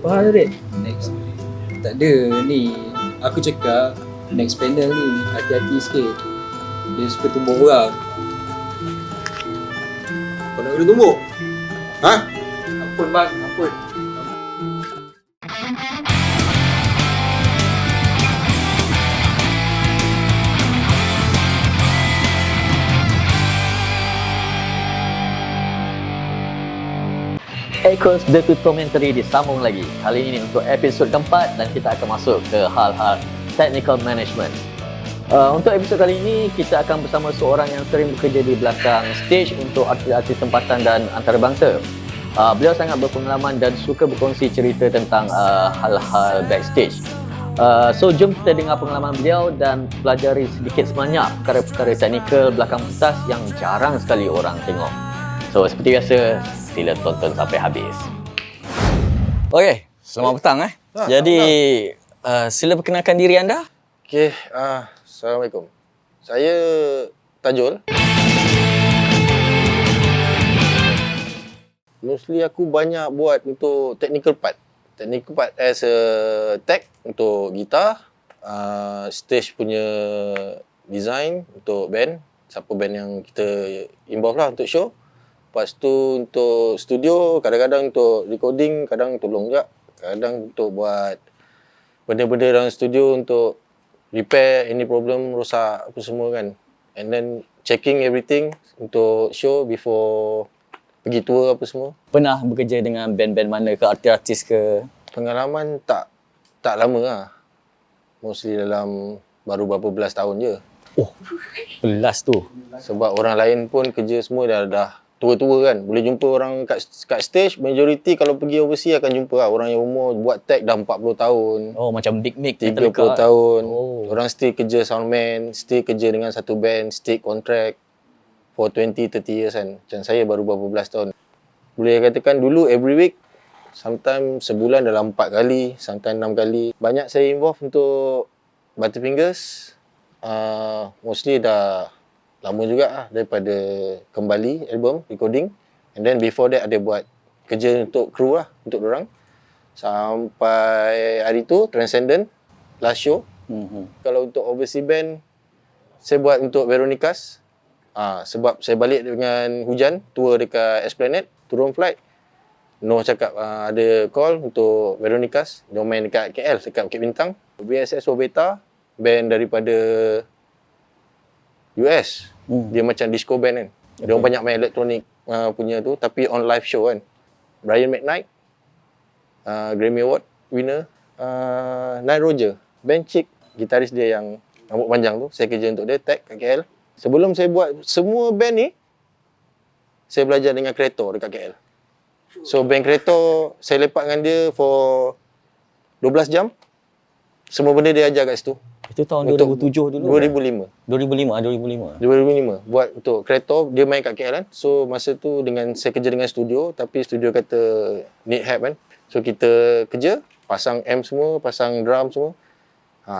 Faham tak? Next. Tak ada ni. Aku cakap next panel ni hati-hati sikit. Dia suka tumbuk orang. Kau nak kena tumbuk? Ha? Ampun bang, ampun. Echoes The Documentary disambung lagi. Kali ini untuk episod keempat dan kita akan masuk ke hal-hal technical management. Untuk episod kali ini, kita akan bersama seorang yang sering bekerja di belakang stage untuk artis-artis tempatan dan antarabangsa. Beliau sangat berpengalaman dan suka berkongsi cerita tentang hal-hal backstage. So jom kita dengar pengalaman beliau dan pelajari sedikit sebanyak perkara-perkara teknikal belakang pentas yang jarang sekali orang tengok. So seperti biasa, sila tonton sampai habis. Okey, selamat petang Jadi sila perkenalkan diri anda. Okey, Assalamualaikum. Saya Tajul. Mostly aku banyak buat untuk technical part. Technical part as a tech untuk gitar, stage punya design untuk band, siapa band yang kita involve lah untuk show. Lepas tu untuk studio, kadang-kadang untuk recording, kadang tolong juga. Kadang untuk buat benda-benda dalam studio untuk repair any problem, rosak apa semua kan. And then checking everything untuk show before pergi tour apa semua. Pernah bekerja dengan band-band mana ke, artis-artis ke? Pengalaman tak lama lah. Mostly dalam baru berapa belas tahun je. Oh, belas tu. Sebab orang lain pun kerja semua dah tua-tua kan. Boleh jumpa orang kat stage, majority kalau pergi overseas akan jumpa lah. Orang yang umur buat tech dah 40 tahun. Oh, macam Big Mick, 30 tahun. Oh. Orang still kerja soundman, still kerja dengan satu band, still contract for 20-30 years kan. Macam saya baru berapa belas tahun. Boleh katakan dulu every week, sometimes sebulan dalam 4 kali, sometimes 6 kali. Banyak saya involve untuk Butterfingers. Mostly dah lama juga lah daripada kembali album, recording. And then before that ada buat kerja untuk kru lah, untuk dorang. Sampai hari tu, Transcendent, last show. Kalau untuk overseas band, saya buat untuk Veronicas. Sebab saya balik dengan hujan, tour dekat Esplanade, turun flight. Noh cakap ada call untuk Veronicas. Dia main dekat KL, dekat Bukit Bintang. VSS Obeta, band daripada US. Dia macam disco band kan. Dia orang banyak main elektronik punya tu, tapi on live show kan. Brian McKnight, Grammy Award winner. Nile Roger, band chick, gitaris dia yang rambut panjang tu. Saya kerja untuk dia, tag kat KL. Sebelum saya buat semua band ni, saya belajar dengan Kreator dekat KL. So band Kreator, saya lepak dengan dia for 12 jam. Semua benda dia ajar kat situ. Itu tahun 2007 dulu. 2005. 2005. Buat untuk Kreator, dia main kat KL kan. So masa tu saya kerja dengan studio, tapi studio kata need help kan. So kita kerja, pasang amp semua, pasang drum semua.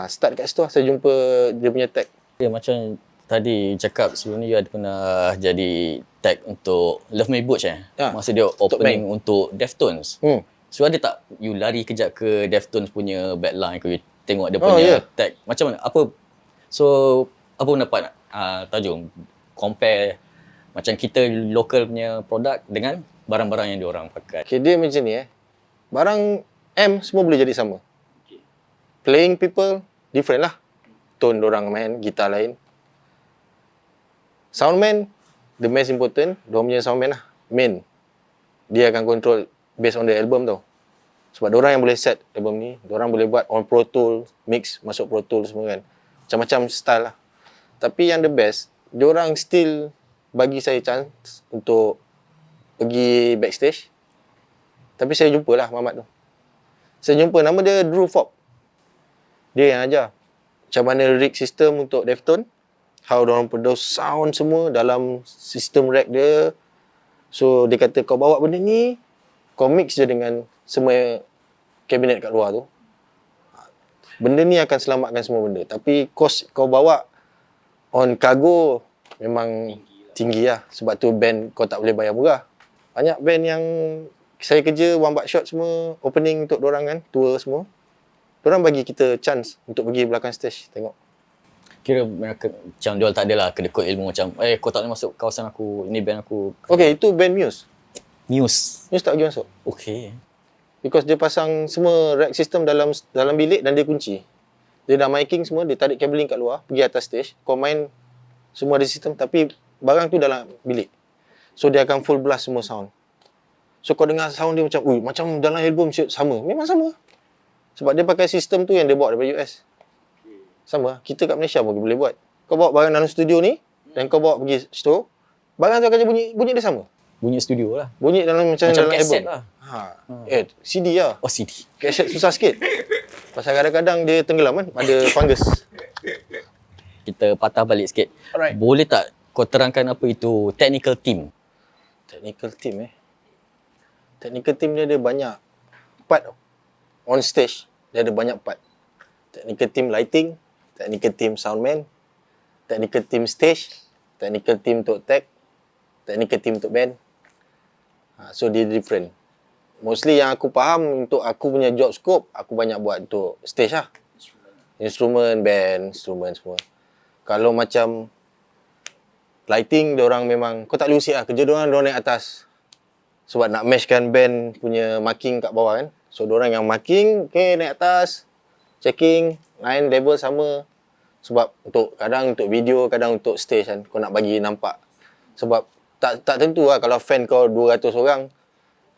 Start kat situ lah, saya jumpa dia punya tech. Ya, macam tadi cakap sebelum ni, you ada pernah jadi tag untuk Love My Butch masa dia opening untuk Deftones. So ada tak you lari kejap ke Deftones punya backline ke, you tengok dia punya tag macam mana? Apa pendapat Tajung compare macam kita local punya produk dengan barang-barang yang diorang pakai? Okay, dia macam ni barang amp semua boleh jadi sama. Playing people different lah. Tone dorang main, gitar lain. Soundman, the most important, diorang punya soundman lah, main. Dia akan control based on the album tau. Sebab diorang yang boleh set album ni, diorang boleh buat on Pro Tools, mix, masuk Pro Tools semua kan. Macam-macam style lah. Tapi yang the best, diorang still bagi saya chance untuk pergi backstage. Tapi saya jumpa lah Mamat tu. Saya jumpa, nama dia Drew Fopp. Dia yang ajar macam mana rig system untuk Deftones. How diorang produce sound semua dalam sistem rack dia. So dia kata kau bawa benda ni, kau mix je dengan semua kabinet kat luar tu. Benda ni akan selamatkan semua benda. Tapi kos kau bawa on cargo memang tinggi lah. Sebab tu band kau tak boleh bayar murah. Banyak band yang saya kerja one butt shot semua, opening untuk dorang kan, tour semua. Dorang bagi kita chance untuk pergi belakang stage tengok. Kira mereka macam dia tak adalah kedekut ilmu macam kau tak boleh masuk kawasan aku, ni band aku. Okay, itu band Muse. Muse. Muse tak pergi masuk. Okay. Because dia pasang semua rack system dalam bilik dan dia kunci. Dia dah miking semua, dia tarik cabling kat luar, pergi atas stage. Kau main semua ada sistem tapi barang tu dalam bilik. So dia akan full blast semua sound. So kau dengar sound dia macam, macam dalam album sama. Memang sama. Sebab dia pakai sistem tu yang dia bawa daripada US. Sama. Kita kat Malaysia pun boleh buat. Kau bawa barang dalam studio ni dan kau bawa pergi store, barang tu akan bunyi dia sama. Bunyi studio lah. Bunyi dalam macam dalam kaset album. lah. CD lah. Oh, CD. Kaset susah sikit. Pasal kadang-kadang dia tenggelam kan, ada fungus. Kita patah balik sikit. Alright. Boleh tak kau terangkan apa itu technical team? Technical team Technical team dia ada banyak part on stage. Dia ada banyak part. Technical team lighting, technical team soundman, technical team stage, technical team untuk tech, technical team untuk band. So dia different. Mostly yang aku faham untuk aku punya job scope, aku banyak buat untuk stage lah. Instrumen, band, instrumen semua. Kalau macam lighting, diorang memang, kau tak boleh usik lah. Kerja diorang naik atas. Sebab nak meshkan band punya marking kat bawah kan. So diorang yang marking, naik atas, checking, line, label sama. Sebab kadang untuk video, kadang untuk stage kan. Kau nak bagi nampak. Sebab tak tentu lah kalau fan kau 200 orang,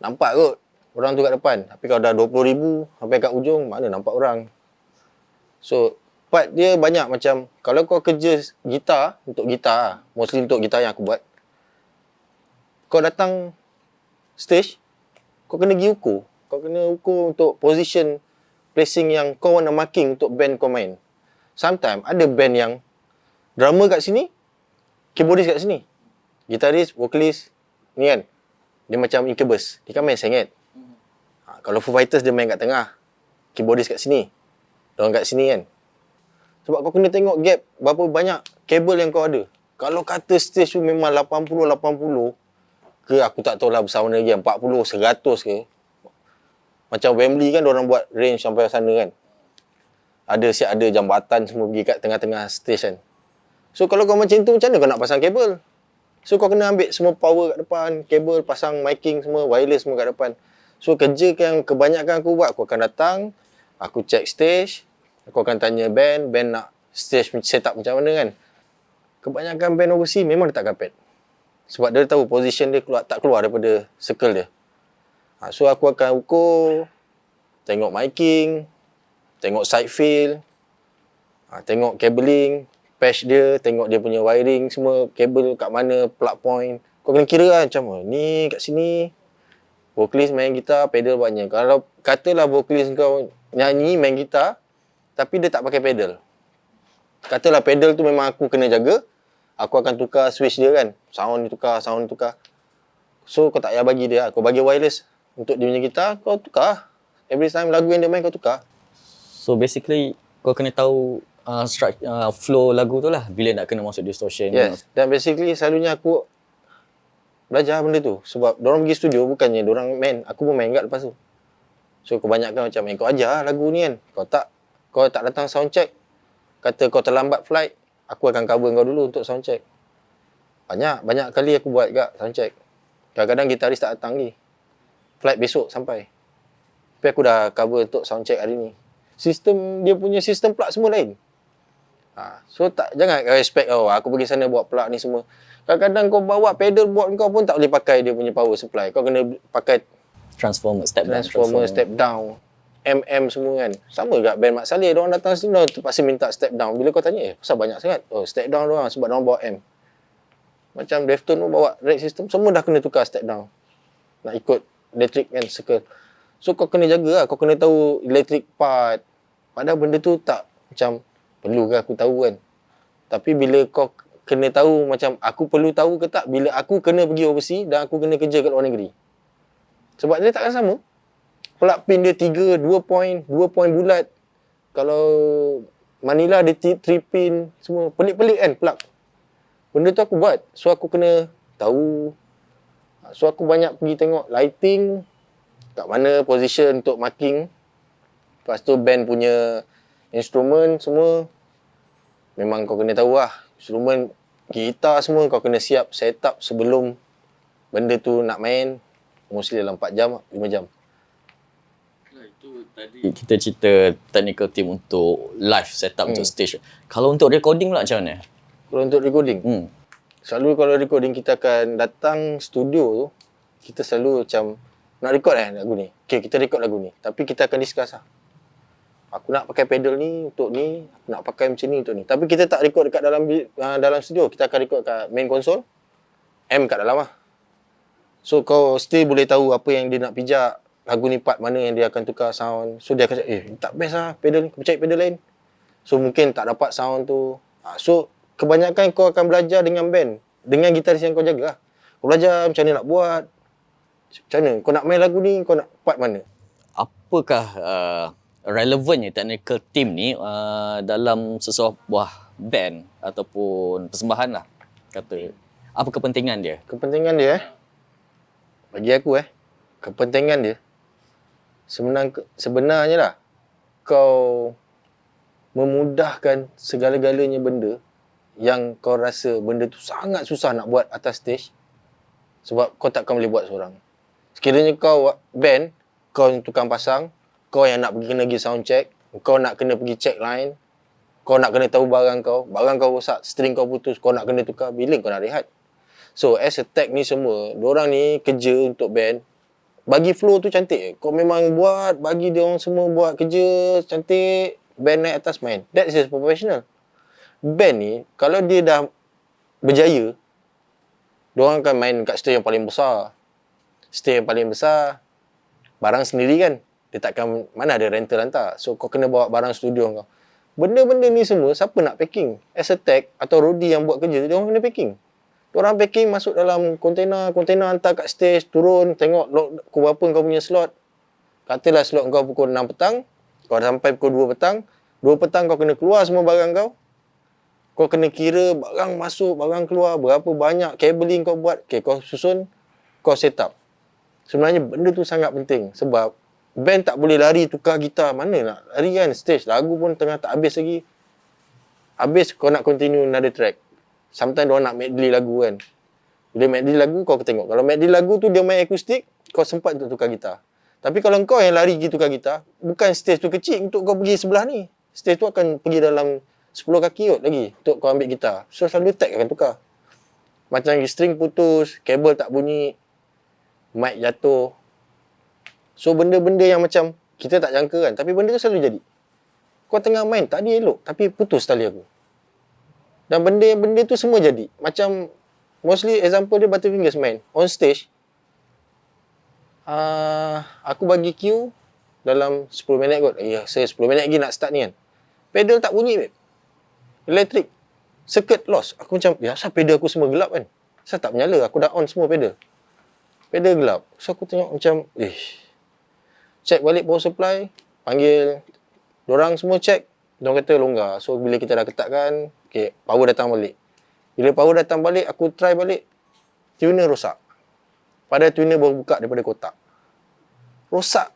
nampak kot orang tu kat depan. Tapi kalau dah 20,000 sampai kat ujung, mana nampak orang. So part dia banyak macam, kalau kau kerja gitar, untuk gitar, mostly untuk gitar yang aku buat, kau datang stage, kau kena pergi ukur. Kau kena ukur untuk position, placing yang kau nak marking untuk band kau main. Sometimes ada band yang drummer kat sini, keyboardist kat sini. Gitaris, vokalis, ni kan, dia macam Incubus, dia kan main sengit. Kalau Foo Fighters dia main kat tengah, keyboardist kat sini, diorang kat sini kan. Sebab kau kena tengok gap berapa banyak kabel yang kau ada. Kalau kata stage tu memang 80-80 ke, aku tak tahulah besar mana lagi, 40, 100 ke. Macam Wembley kan diorang buat range sampai sana kan. Ada jambatan semua pergi kat tengah-tengah stage kan. So kalau kau macam tu, macam mana kau nak pasang kabel? So kau kena ambil semua power kat depan, kabel, pasang miking semua, wireless semua kat depan. So kerja yang kebanyakan aku buat, aku akan datang, aku check stage, aku akan tanya band nak stage setup macam mana kan. Kebanyakan band overseas memang letak karpet. Sebab dia tahu position dia tak keluar daripada circle dia. So aku akan ukur, tengok miking, tengok side fill, tengok cabling, patch dia, tengok dia punya wiring semua, kabel kat mana, plug point. Kau kena kira lah macam ni kat sini. Vokalis main gitar, pedal banyak. Kalau katalah vokalis kau nyanyi, main gitar, tapi dia tak pakai pedal. Katalah pedal tu memang aku kena jaga, aku akan tukar switch dia kan. Sound ni tukar. So kau tak payah bagi dia, kau bagi wireless untuk dia punya gitar, kau tukar. Every time lagu yang dia main kau tukar. So basically kau kena tahu flow lagu tu lah, bila nak kena masuk distortion. Yes. Dan basically selalunya aku belajar benda tu. Sebab diorang pergi studio bukannya diorang main, aku pun main kat lepas tu. So kebanyakan macam kau ajar lagu ni kan. Kau tak datang sound check, kata kau terlambat flight, aku akan cover kau dulu untuk sound check. Banyak kali aku buat kat sound check. Kadang-kadang gitaris tak datang lagi, flight besok sampai, tapi aku dah cover untuk sound check hari ni. Dia punya sistem plug semua lain. So jangan expect aku pergi sana buat plug ni semua. Kadang-kadang kau bawa pedal board kau pun tak boleh pakai dia punya power supply. Kau kena pakai Transformer, step down, semua kan. Sama kat band Mat Salleh, diorang datang sini terpaksa minta step down. Bila kau tanya, pasal banyak sangat? Step down diorang sebab diorang bawa amp. Macam Deftones pun bawa rack system, semua dah kena tukar step down. Nak ikut electric kan, circle. So kau kena jaga lah, kau kena tahu electric part. Padahal benda tu tak macam perlu ke aku tahu kan. Tapi bila kau kena tahu, macam aku perlu tahu ke tak bila aku kena pergi overseas dan aku kena kerja kat luar negeri. Sebab dia takkan sama. Plug pin dia 2 point bulat. Kalau Manila dia 3 pin, semua pelik-pelik kan plug. Benda tu aku buat. So aku kena tahu. So aku banyak pergi tengok lighting, kat mana position untuk marking. Lepas tu band punya instrumen semua memang kau kena tahu lah. Instrumen gitar semua kau kena siap set up sebelum benda tu nak main. Mostly dalam 4 jam, 5 jam. Itu tadi kita cerita technical team untuk live setup untuk stage. Kalau untuk recording pula macam mana? Kalau untuk recording, selalu kalau recording kita akan datang studio tu, kita selalu macam nak record lagu ni. Okay, kita record lagu ni. Tapi kita akan discuss lah. Aku nak pakai pedal ni untuk ni, aku nak pakai macam ni untuk ni. Tapi kita tak record dekat dalam studio. Kita akan record kat main console. Kat dalam lah. So kau still boleh tahu apa yang dia nak pijak. Lagu ni part mana yang dia akan tukar sound. So dia akan cakap, tak best lah pedal ni. Kau cari pedal lain. So mungkin tak dapat sound tu. So kebanyakan kau akan belajar dengan band. Dengan gitaris yang kau jaga lah. Kau belajar macam mana nak buat. Macam mana kau nak main lagu ni, kau nak part mana. Apakah relevannya technical team ni dalam sesebuah band ataupun persembahan lah, kata. Apa kepentingan dia? Kepentingan dia bagi aku kepentingan dia sebenarnya lah, kau memudahkan segala-galanya benda yang kau rasa benda tu sangat susah nak buat atas stage, sebab kau takkan boleh buat seorang. Sekiranya kau band, kau yang tukang pasang, kau yang nak pergi sound check, kau nak kena pergi check line, kau nak kena tahu barang kau rosak, string kau putus, kau nak kena tukar, bila kau nak rehat. So as a tech ni semua, diorang ni kerja untuk band, bagi flow tu cantik. Kau memang buat, bagi dia orang semua buat kerja cantik, band naik atas main. That is professional. Band ni, kalau dia dah berjaya, diorang akan main kat stage yang paling besar. Stage yang paling besar, barang sendiri kan. Dia takkan, mana ada rental hantar. So kau kena bawa barang studio kau. Benda-benda ni semua, siapa nak packing? As a tech atau roadie yang buat kerja, dia orang kena packing. Diorang packing masuk dalam kontainer hantar kat stage, turun, tengok pukul berapa kau punya slot. Katalah slot kau pukul 6 petang, kau sampai pukul 2 petang. 2 petang kau kena keluar semua barang kau. Kau kena kira barang masuk, barang keluar, berapa banyak cabling kau buat. Okay, kau susun, kau set up. Sebenarnya benda tu sangat penting sebab band tak boleh lari tukar gitar. Mana nak lari kan stage, lagu pun tengah tak habis lagi. Habis kau nak continue another track. Sometimes diorang nak medley lagu kan. Bila medley lagu kau tengok. Kalau medley lagu tu dia main akustik, kau sempat untuk tukar gitar. Tapi kalau kau yang lari pergi tukar gitar, bukan stage tu kecil untuk kau pergi sebelah ni. Stage tu akan pergi dalam 10 kaki kot lagi untuk kau ambil gitar. So selalu tag akan tukar. Macam string putus, kabel tak bunyi, mic jatuh. So benda-benda yang macam kita tak jangka kan. Tapi benda tu selalu jadi. Kau tengah main, tak ada elok. Tapi putus tali aku. Dan benda tu semua jadi. Macam, mostly example dia Butterfingers main. On stage, aku bagi cue dalam 10 minit kot. Saya 10 minit lagi nak start ni kan. Pedal tak bunyi, babe. Elektrik. Circuit loss. Aku macam, asal pedal aku semua gelap kan? Asal tak menyala? Aku dah on semua pedal. Pedal gelap. So aku tengok macam, check balik power supply. Panggil dorang semua check. Diorang kata longgar. So bila kita dah ketatkan, okay, power datang balik. Bila power datang balik, aku try balik. Tuner rosak. Padahal tuner baru buka daripada kotak. Rosak.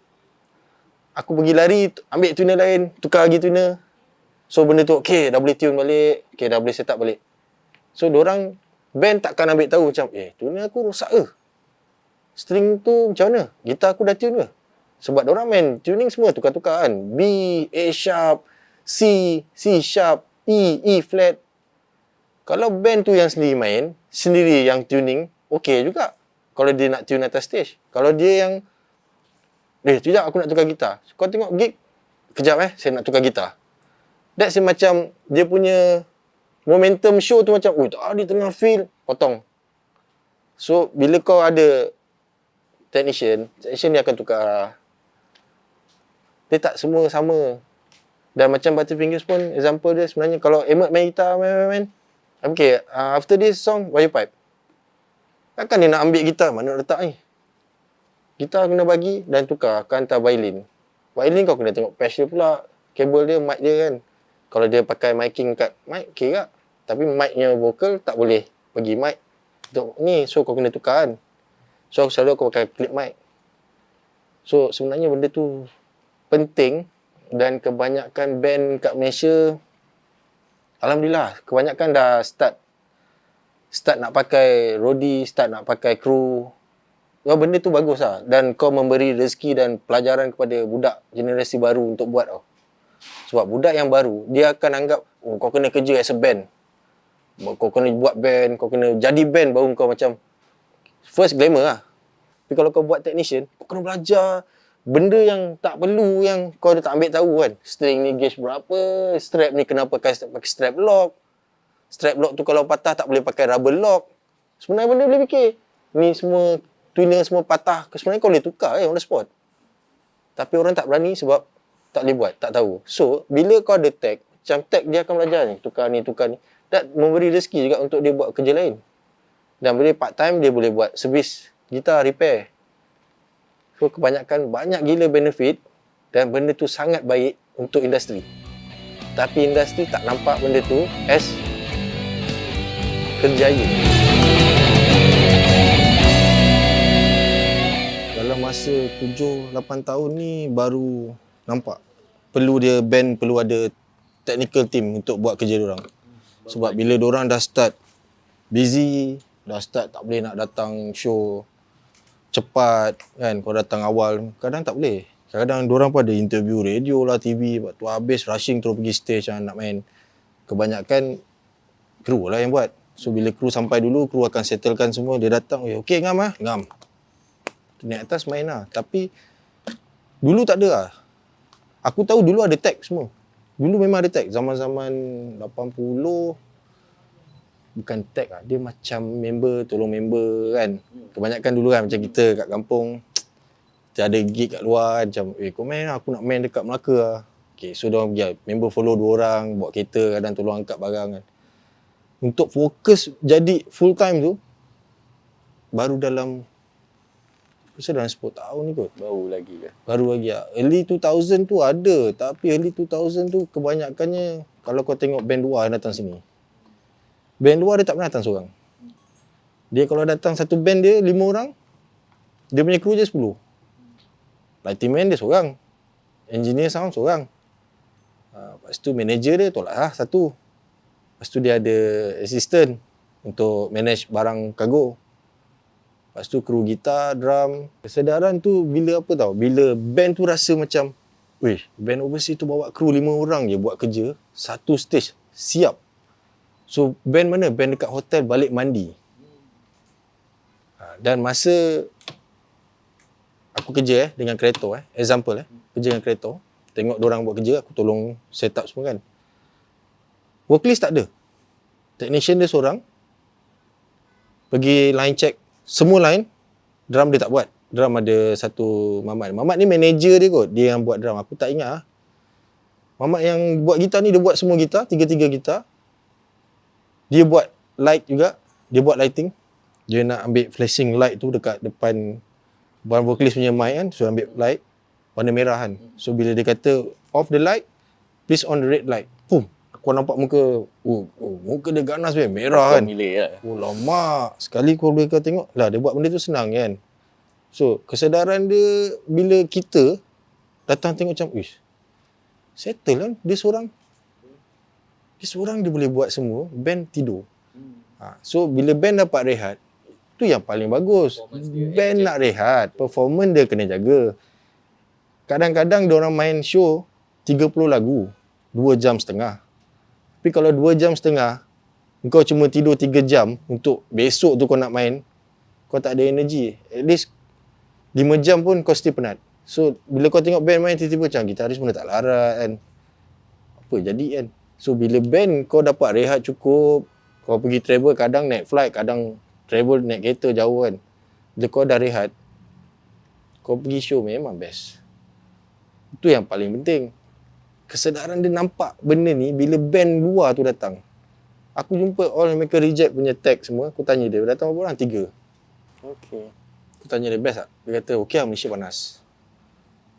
Aku pergi lari, ambil tuner lain, tukar lagi tuner. So benda tu, okay, dah boleh tune balik. Okay, dah boleh set up balik. So dorang, band takkan ambil tahu macam, tuner aku rosak ke? String tu macam mana? Gitar aku dah tune ke? Sebab dorang main tuning semua tukar-tukar kan. B, A sharp, C, C sharp, E flat. Kalau band tu yang sendiri main, sendiri yang tuning, okay juga. Kalau dia nak tune atas stage. Kalau dia yang, sekejap aku nak tukar gitar. Kau tengok gig, kejap saya nak tukar gitar. That's macam, dia punya momentum show tu macam, dia tengah feel, potong. So, bila kau ada technician ni akan tukar. Dia tak semua sama. Dan macam Butterfingers pun, example dia sebenarnya, kalau Emmett main gitar, main. Okay, after this song, wire pipe. Takkan dia nak ambil gitar, mana nak letak ni? Gitar kena bagi dan tukar, akan hantar violin. Violin kau kena tengok patch dia pula, kabel dia, mic dia kan. Kalau dia pakai miking kat mic, okay tak? Tapi mic-nya vocal, tak boleh pergi mic. Untuk ni, so kau kena tukar kan. So selalu aku pakai clip mic. So sebenarnya benda tu penting, dan kebanyakan band kat Malaysia, alhamdulillah, kebanyakan dah start nak pakai roadie, start nak pakai kru. Benda tu bagus lah. Dan kau memberi rezeki dan pelajaran kepada budak generasi baru untuk buat tau. Sebab budak yang baru, dia akan anggap, oh, kau kena kerja as a band. Kau kena buat band, kau kena jadi band baru kau macam first glamour lah. Tapi kalau kau buat technician, kau kena belajar benda yang tak perlu, yang kau dah tak ambil tahu kan. String ni gauge berapa, strap ni kenapa pakai strap lock. Strap lock tu kalau patah tak boleh pakai rubber lock. Sebenarnya benda boleh fikir. Ni semua twinner semua patah. Sebenarnya kau boleh tukar on the spot. Tapi orang tak berani sebab tak boleh buat, tak tahu. So, bila kau ada tag, macam tag dia akan belajar ni, tukar ni. Dan memberi rezeki juga untuk dia buat kerja lain. Dan bila part time, dia boleh buat servis gitar, repair. So, kebanyakan banyak gila benefit dan benda tu sangat baik untuk industri. Tapi industri tak nampak benda tu as kerjaya. Dalam masa 7-8 tahun ni baru nampak perlu dia band perlu ada technical team untuk buat kerja diorang. Sebab bila diorang dah start busy, dah start tak boleh nak datang show cepat kan, kau datang awal, kadang tak boleh. Kadang diorang pun ada interview radio lah, TV, lepas tu habis rushing terus pergi stage nak main. Kebanyakan kru lah yang buat. So bila kru sampai dulu, kru akan settlekan semua, dia datang, okey ngam lah, ngam. Naik atas main lah. Tapi dulu tak ada lah. Aku tahu dulu ada tag semua. Dulu memang ada tag. Zaman-zaman 80, bukan tag lah. Dia macam member, tolong member kan. Kebanyakan dulu kan macam kita kat kampung, kita ada gig kat luar kan. Macam, kau main lah, aku nak main dekat Melaka lah. Okay, so diorang pergi, member follow 2 orang, bawa kereta, kadang tolong angkat barang kan. Untuk fokus jadi full time tu, baru dalam 10 tahun ni kot. Baru lagi ke? Baru lagi lah. Early 2000 tu ada. Tapi early 2000 tu kebanyakannya, kalau kau tengok band luar yang datang sini, band luar dia tak pernah datang seorang. Dia kalau datang satu band dia 5 orang, dia punya kru je 10. Lighting man dia seorang, engineer sound seorang, lepas tu manager dia tolak lah satu. Lepas tu dia ada assistant untuk manage barang kargo. Lepas tu kru gitar, drum. Kesedaran tu bila apa tau? Bila band tu rasa macam, weh, band overseas tu bawa kru 5 orang je buat kerja, satu stage, siap. So band mana? Band dekat hotel balik mandi. Dan masa aku kerja dengan Kreator, example kerja dengan Kreator, tengok diorang buat kerja, aku tolong set up semua kan. Worklist tak ada. Technician dia seorang, pergi line check semua line, drum dia tak buat. Drum ada satu Mamat. Mamat ni manager dia kot, dia yang buat drum. Aku tak ingat lah. Mamat yang buat gitar ni, dia buat semua gitar, 3 gitar. Dia buat light juga, dia buat lighting. Dia nak ambil flashing light tu dekat depan barang vocalist punya mic kan, so ambil light warna merah kan. So bila dia kata off the light, please on the red light. Boom. Aku nampak muka, muka dia ganas merah kan. Oh lama. Sekali kau boleh kau tengok, lah dia buat benda tu senang kan. So kesedaran dia bila kita datang tengok macam, wish, settle kan, dia seorang dia boleh buat semua, band tidur. So bila band dapat rehat, tu yang paling bagus. Band nak rehat, performance dia kena jaga. Kadang-kadang diorang main show 30 lagu, 2 jam setengah. Tapi kalau 2 jam setengah, kau cuma tidur 3 jam untuk besok tu kau nak main, kau tak ada energi. At least 5 jam pun kau still penat. So bila kau tengok band main, tiba-tiba macam gitaris pun tak larat kan. Apa jadi kan. So bila band kau dapat rehat cukup, kau pergi travel, kadang naik flight, kadang travel naik kereta jauh kan. Bila kau dah rehat, kau pergi show memang best. Itu yang paling penting. Kesedaran dia nampak benda ni bila band luar tu datang. Aku jumpa All American Reject punya tag semua, aku tanya dia, datang berapa orang? 3. Okey. Aku tanya dia best tak? Dia kata, okey lah, Malaysia panas.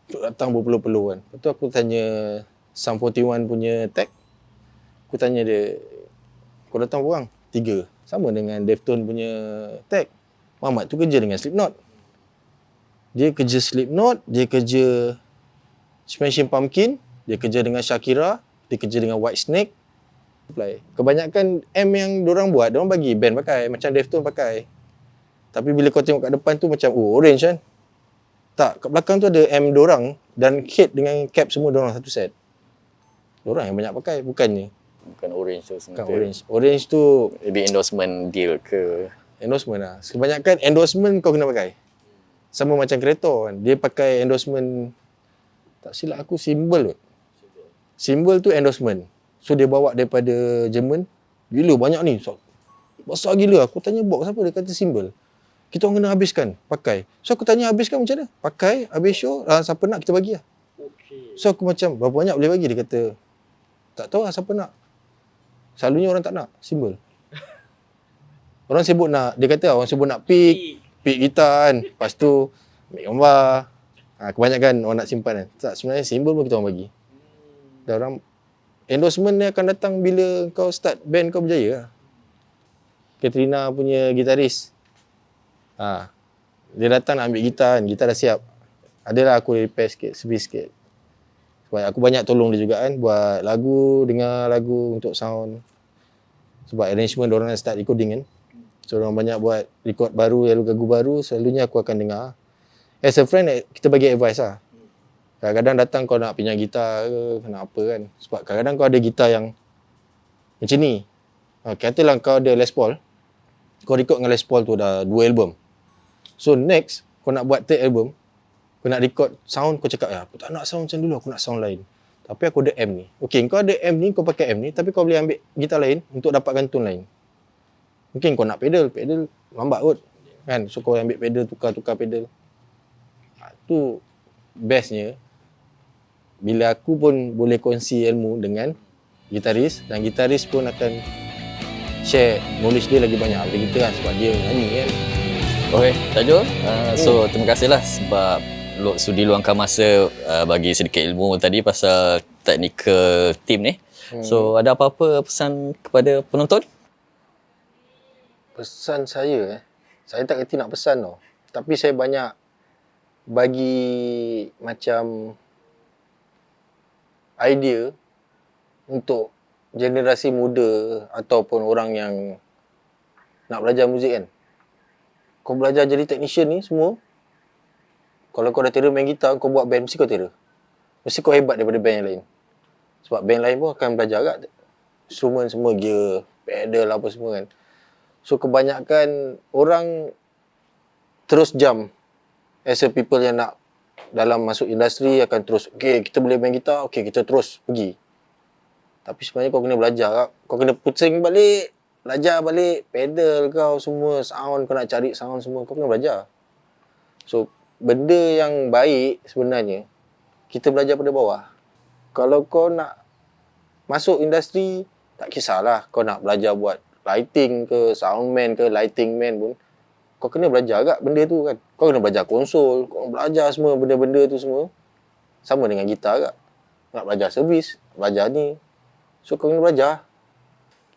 Tu datang berpeluh-peluh kan. Lepas tu aku tanya Sum 41 punya tag. Aku tanya dia, kau datang berapa orang? 3. Sama dengan Deftones punya tag. Mamat tu kerja dengan Slipknot. Dia kerja Slipknot, dia kerja Smashing Pumpkin, dia kerja dengan Shakira, dia kerja dengan Whitesnake. Kebanyakan M yang diorang buat, diorang bagi band pakai, macam Deftones pakai. Tapi bila kau tengok kat depan tu macam orange kan. Tak, kat belakang tu ada M diorang dan head dengan cap semua diorang satu set. Diorang yang banyak pakai, bukannya. Bukan orange tu semata. Bukan orange. Orange tu Maybe endorsement deal ke. endorsement lah. Kebanyakan endorsement kau kena pakai. Sama macam kereta kan. Dia pakai endorsement, tak silap aku, simbol kot. Simbol tu endorsement. So dia bawa daripada Jerman. Gila banyak ni. So, besar gila. Aku tanya box apa, dia kata simbol. Kita orang kena habiskan, pakai. So aku tanya habiskan macam mana? Pakai, habis show, siapa nak kita bagi lah. So aku macam, berapa banyak boleh bagi? Dia kata, tak tahu lah siapa nak. Selalunya orang tak nak, simbol. Orang sibuk nak, dia kata orang sibuk nak pick gitar kan. Lepas tu, ambil gambar. Kebanyakan orang nak simpan kan. Tak, sebenarnya simbol pun kita orang bagi. Dan orang, endorsement ni akan datang bila kau start band kau berjaya lah. Katrina punya gitaris. Dia datang nak ambil gitar kan, gitar dah siap. Adalah aku repair sikit, service sikit. Sebab aku banyak tolong dia juga kan, buat lagu, dengar lagu untuk sound. Sebab arrangement diorang nak start recording kan. So diorang banyak buat record baru, lagu baru, selalunya aku akan dengar. As a friend, kita bagi advice lah. Kadang-kadang datang kau nak pinjam gitar ke, nak apa kan. Sebab kadang-kadang kau ada gitar yang macam ni. Katalah kau ada Les Paul, kau record dengan Les Paul tu dah 2 album. So next, kau nak buat third album, kau nak record sound, kau cakap, aku tak nak sound macam dulu, aku nak sound lain. Tapi aku ada M ni. Okay, kau ada M ni, kau pakai M ni, tapi kau boleh ambil gitar lain untuk dapatkan tone lain. Mungkin kau nak pedal lambat kot. Kan? So kau ambil pedal, tukar pedal. Tu bestnya, bila aku pun boleh kongsi ilmu dengan gitaris, dan gitaris pun akan share knowledge dia lagi banyak daripada kita kan, sebab dia nyanyi kan. Okay, Tajul. So terima kasihlah sebab sudi luangkan masa bagi sedikit ilmu tadi pasal technical team ni. So ada apa-apa pesan kepada penonton? Pesan saya tak kerti nak pesan tau. Tapi saya banyak bagi macam idea untuk generasi muda ataupun orang yang nak belajar muzik kan. Kau belajar jadi technician ni semua, kalau kau dah tera main gitar, kau buat band, mesti kau tera. Mesti kau hebat daripada band yang lain. Sebab band lain pun akan belajar kat instrumen semua, gear, pedal apa semua kan. So kebanyakan orang terus jump as a people yang nak dalam masuk industri akan terus, okay kita boleh main gitar, okay kita terus pergi. Tapi sebenarnya kau kena belajar, kau kena pusing balik, belajar balik, pedal kau semua, sound, kau nak cari sound semua, kau kena belajar. So benda yang baik sebenarnya, kita belajar pada bawah. Kalau kau nak masuk industri, tak kisahlah kau nak belajar buat lighting ke, soundman ke, lighting man pun, kau kena belajar agak benda tu kan. Kau kena belajar konsol, kau belajar semua benda-benda tu semua. Sama dengan gitar agak. Nak belajar servis, belajar ni. So kau kena belajar.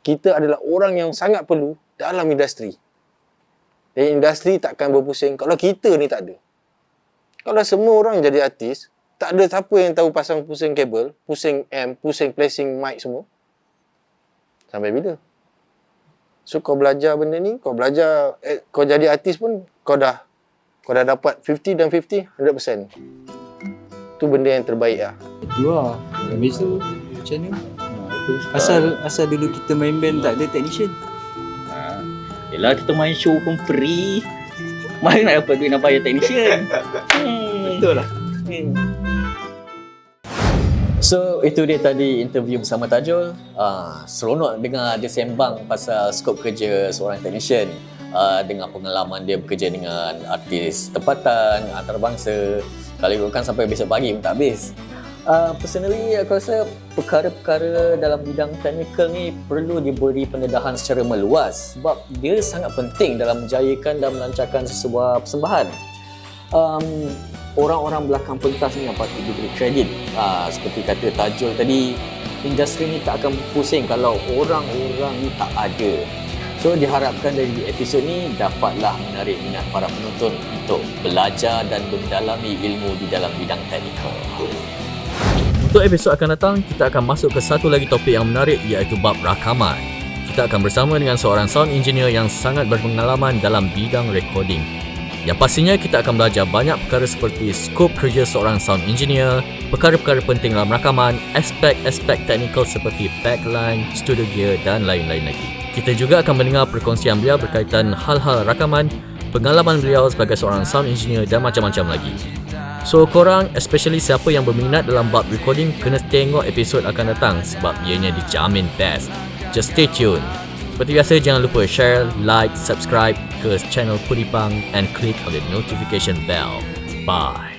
Kita adalah orang yang sangat perlu dalam industri. Dan industri takkan berpusing kalau kita ni tak ada. Kalau semua orang jadi artis, tak ada siapa yang tahu pasang pusing kabel, pusing amp, pusing placing mic semua. Sampai bila? So kau belajar benda ni, kau belajar, kau jadi artis pun kau dah dapat 50 dan 50, 100%. Tu benda yang terbaik lah. Itu lah. Habis tu macam ni. Asal dulu kita main band tak ada technician. Yelah kita main show pun free. Mana nak dapat duit nak bayar technician. Betul lah. So itu dia tadi interview bersama Tajul. Seronok dengar dia sembang pasal skop kerja seorang technician, dengan pengalaman dia bekerja dengan artis tempatan, antarabangsa. Kalau ikutkan sampai besok pagi pun tak habis. Personally aku rasa perkara-perkara dalam bidang teknikal ni perlu diberi pendedahan secara meluas sebab dia sangat penting dalam menjayakan dan melancarkan sebuah persembahan. Orang-orang belakang pentas ni yang patut diberi kredit. Seperti kata Tajul tadi, industri ni tak akan pusing kalau orang-orang ni tak ada. So So diharapkan dari episod ni dapatlah menarik minat para penonton untuk belajar dan mendalami ilmu di dalam bidang teknikal. Untuk episod akan datang, kita akan masuk ke satu lagi topik yang menarik, iaitu bab rakaman. Kita akan bersama dengan seorang sound engineer yang sangat berpengalaman dalam bidang recording. Yang pastinya kita akan belajar banyak perkara seperti skop kerja seorang sound engineer, perkara-perkara penting dalam rakaman, aspek-aspek teknikal seperti backline, studio gear dan lain-lain lagi. Kita juga akan mendengar perkongsian beliau berkaitan hal-hal rakaman, pengalaman beliau sebagai seorang sound engineer dan macam-macam lagi. So korang, especially siapa yang berminat dalam bab recording, kena tengok episod akan datang sebab ianya dijamin best. Just stay tuned. Seperti biasa, jangan lupa share, like, subscribe ke channel Pudipang and click on the notification bell. Bye.